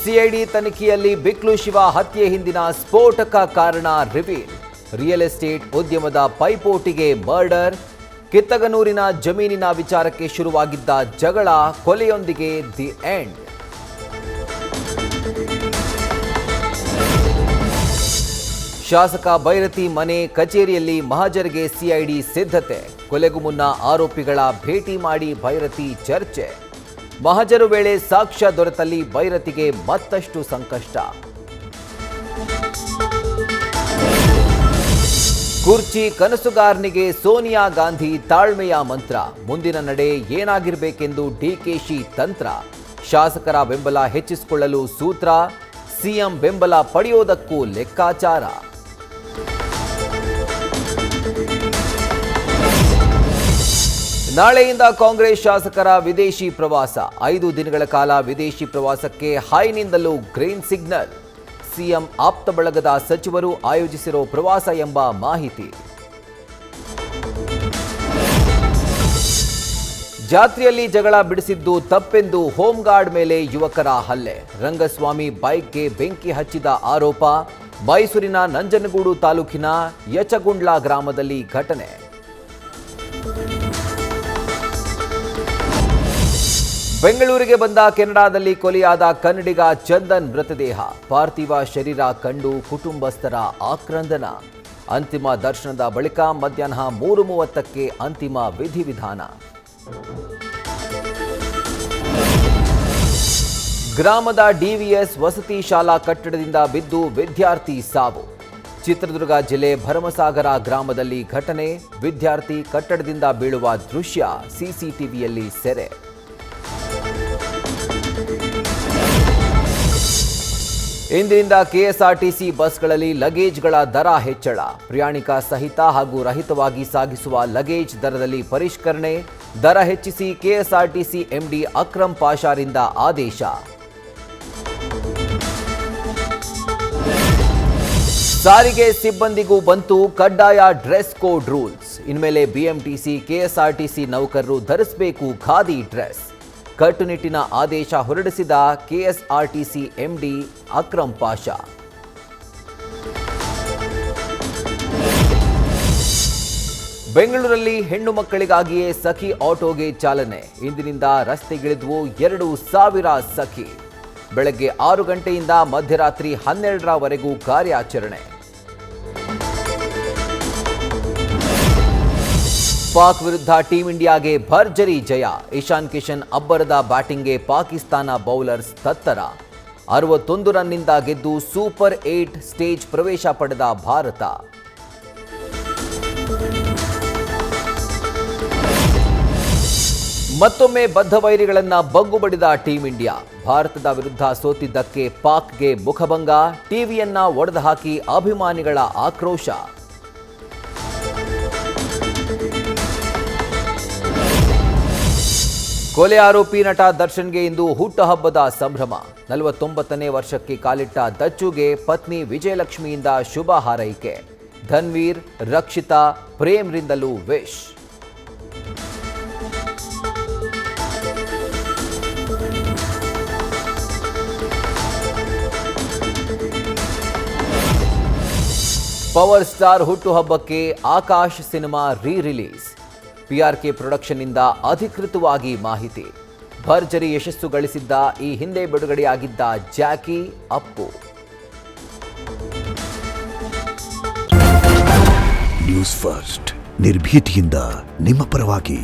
CID ತನಿಖೆಯಲ್ಲಿ ಬಿಕ್ಲು ಶಿವ ಹತ್ಯೆ ಹಿಂದಿನ ಸ್ಫೋಟಕ ಕಾರಣ ರಿವೀಲ್. ರಿಯಲ್ ಎಸ್ಟೇಟ್ ಉದ್ಯಮದ ಪೈಪೋಟಿಗೆ ಮರ್ಡರ್. ಕಿತ್ತಗನೂರಿನ ಜಮೀನಿನ ವಿಚಾರಕ್ಕೆ ಶುರುವಾಗಿದ್ದ ಜಗಳ ಕೊಲೆಯೊಂದಿಗೆ ದಿ ಎಂಡ್. ಶಾಸಕ ಭೈರತಿ ಮನೆ ಕಚೇರಿಯಲ್ಲಿ ಮಹಜರ್ಗೆ ಸಿಐಡಿ ಸಿದ್ಧತೆ. ಕೊಲೆಗೂ ಮುನ್ನ ಆರೋಪಿಗಳ ಭೇಟಿ ಮಾಡಿ ಭೈರತಿ ಚರ್ಚೆ. ಮಹಜರು ವೇಳೆ ಸಾಕ್ಷ್ಯ ದೊರೆತಲ್ಲಿ ಭೈರತಿಗೆ ಮತ್ತಷ್ಟು ಸಂಕಷ್ಟ. ಕುರ್ಚಿ ಕನಸುಗಾರನಿಗೆ ಸೋನಿಯಾ ಗಾಂಧಿ ತಾಳ್ಮೆಯ ಮಂತ್ರ. ಮುಂದಿನ ನಡೆ ಏನಾಗಿರಬೇಕೆಂದು ಡಿಕೆಶಿ ತಂತ್ರ. ಶಾಸಕರ ಬೆಂಬಲ ಹೆಚ್ಚಿಸಿಕೊಳ್ಳಲು ಸೂತ್ರ. ಸಿಎಂ ಬೆಂಬಲ ಪಡೆಯೋದಕ್ಕೂ ಲೆಕ್ಕಾಚಾರ. ನಾಳೆಯಿಂದ ಕಾಂಗ್ರೆಸ್ ಶಾಸಕರ ವಿದೇಶಿ ಪ್ರವಾಸ. 5 ದಿನಗಳ ಕಾಲ ವಿದೇಶಿ ಪ್ರವಾಸಕ್ಕೆ ಹೈನಿಂದಲೂ ಗ್ರೀನ್ ಸಿಗ್ನಲ್. ಸಿಎಂ ಆಪ್ತ ಬಳಗದ ಸಚಿವರು ಆಯೋಜಿಸಿರೋ ಪ್ರವಾಸ ಎಂಬ ಮಾಹಿತಿ. ಜಾತ್ರೆಯಲ್ಲಿ ಜಗಳ ಬಿಡಿಸಿದ್ದು ತಪ್ಪೆಂದು ಹೋಂಗಾರ್ಡ್ ಮೇಲೆ ಯುವಕರ ಹಲ್ಲೆ. ರಂಗಸ್ವಾಮಿ ಬೈಕ್ಗೆ ಬೆಂಕಿ ಹಚ್ಚಿದ ಆರೋಪ. ಮೈಸೂರಿನ ನಂಜನಗೂಡು ತಾಲೂಕಿನ ಯಚಗುಂಡ್ಲ ಗ್ರಾಮದಲ್ಲಿ ಘಟನೆ. ಬೆಂಗಳೂರಿಗೆ ಬಂದ ಕೆನಡಾದಲ್ಲಿ ಕೊಲೆಯಾದ ಕನ್ನಡಿಗ ಚಂದನ್ ಮೃತದೇಹ. ಪಾರ್ಥಿವ ಶರೀರ ಕಂಡು ಕುಟುಂಬಸ್ಥರ ಆಕ್ರಂದನ. ಅಂತಿಮ ದರ್ಶನದ ಬಳಿಕ ಮಧ್ಯಾಹ್ನ 3:30ಕ್ಕೆ ಅಂತಿಮ ವಿಧಿವಿಧಾನ. ಗ್ರಾಮದ ಡಿವಿಎಸ್ ವಸತಿ ಶಾಲಾ ಕಟ್ಟಡದಿಂದ ಬಿದ್ದು ವಿದ್ಯಾರ್ಥಿ ಸಾವು. ಚಿತ್ರದುರ್ಗ ಜಿಲ್ಲೆ ಭರಮಸಾಗರ ಗ್ರಾಮದಲ್ಲಿ ಘಟನೆ. ವಿದ್ಯಾರ್ಥಿ ಕಟ್ಟಡದಿಂದ ಬೀಳುವ ದೃಶ್ಯ ಸಿಸಿಟಿವಿಯಲ್ಲಿ ಸೆರೆ. ಇಂದಿನಿಂದ ಕೆಎಸ್ಆರ್ಟಿಸಿ ಬಸ್ಗಳಲ್ಲಿ ಲಗೇಜ್ಗಳ ದರ ಹೆಚ್ಚಳ. ಪ್ರಯಾಣಿಕ ಸಹಿತ ಹಾಗೂ ರಹಿತವಾಗಿ ಸಾಗಿಸುವ ಲಗೇಜ್ ದರದಲ್ಲಿ ಪರಿಷ್ಕರಣೆ. ದರ ಹೆಚ್ಚಿಸಿ ಕೆಎಸ್ಆರ್ಟಿಸಿ ಎಂಡಿ ಅಕ್ರಮ್ ಪಾಷಾರಿಂದ ಆದೇಶ. ಸಾರಿಗೆ ಸಿಬ್ಬಂದಿಗೂ ಬಂತು ಕಡ್ಡಾಯ ಡ್ರೆಸ್ ಕೋಡ್ ರೂಲ್ಸ್. ಇನ್ಮೇಲೆ ಬಿಎಂಟಿಸಿ ಕೆಎಸ್ಆರ್ಟಿಸಿ ನೌಕರರು ಧರಿಸಬೇಕು ಖಾದಿ ಡ್ರೆಸ್. ಕಟ್ಟುನಿಟ್ಟಿನ ಆದೇಶ ಹೊರಡಿಸಿದ ಕೆಎಸ್ಆರ್ಟಿಸಿ ಎಂಡಿ ಅಕ್ರಮ್ ಪಾಷಾ. ಬೆಂಗಳೂರಲ್ಲಿ ಹೆಣ್ಣು ಮಕ್ಕಳಿಗಾಗಿಯೇ ಸಖಿ ಆಟೋಗೆ ಚಾಲನೆ. ಇಂದಿನಿಂದ ರಸ್ತೆಗಿಳಿದ್ವು 2,000 ಸಖಿ. ಬೆಳಗ್ಗೆ 6 ಗಂಟೆಯಿಂದ ಮಧ್ಯರಾತ್ರಿ 12ರವರೆಗೂ ಕಾರ್ಯಾಚರಣೆ. ಪಾಕ್ ವಿರುದ್ಧ ಟೀಂ ಇಂಡಿಯಾಗೆ ಭರ್ಜರಿ ಜಯ. ಇಶಾನ್ ಕಿಶನ್ ಅಬ್ಬರದ ಬ್ಯಾಟಿಂಗ್ಗೆ ಪಾಕಿಸ್ತಾನ ಬೌಲರ್ಸ್ ತತ್ತರ. 61 ರನ್ನಿಂದ ಗೆದ್ದು ಸೂಪರ್ 8 ಸ್ಟೇಜ್ ಪ್ರವೇಶ ಪಡೆದ ಭಾರತ. ಮತ್ತೊಮ್ಮೆ ಬದ್ಧವೈರಿಗಳನ್ನ ಬಗ್ಗುಬಡಿದ ಟೀಂ ಇಂಡಿಯಾ. ಭಾರತದ ವಿರುದ್ಧ ಸೋತಿದ್ದಕ್ಕೆ ಪಾಕ್ಗೆ ಮುಖಭಂಗ. ಟಿವಿಯನ್ನ ಒಡೆದು ಹಾಕಿ ಅಭಿಮಾನಿಗಳ ಆಕ್ರೋಶ. ಕೊಲೆ ಆರೋಪಿ ನಟ ದರ್ಶನ್ಗೆ ಇಂದು ಹುಟ್ಟುಹಬ್ಬದ ಸಂಭ್ರಮ. 49ನೇ ವರ್ಷಕ್ಕೆ ಕಾಲಿಟ್ಟ ದಚ್ಚುಗೆ ಪತ್ನಿ ವಿಜಯಲಕ್ಷ್ಮಿಯಿಂದ ಶುಭ ಹಾರೈಕೆ. ಧನ್ವೀರ್, ರಕ್ಷಿತಾ, ಪ್ರೇಮ್ರಿಂದಲೂ ವಿಶ್. ಪವರ್ ಸ್ಟಾರ್ ಹುಟ್ಟುಹಬ್ಬಕ್ಕೆ ಆಕಾಶ್ ಸಿನಿಮಾ ರೀ-ರಿಲೀಸ್. ಪಿಆರ್ಕೆ ಪ್ರೊಡಕ್ಷನ್ನಿಂದ ಅಧಿಕೃತವಾಗಿ ಮಾಹಿತಿ. ಭರ್ಜರಿ ಯಶಸ್ಸು ಗಳಿಸಿದ್ದ ಈ ಹಿಂದೆ ಬಿಡುಗಡೆಯಾಗಿದ್ದ ಜಾಕಿ, ಅಪ್ಪು. ನ್ಯೂಸ್ ಫಸ್ಟ್ ನಿರ್ಭೀತಿಯಿಂದ ನಿಮ್ಮ ಪರವಾಗಿ.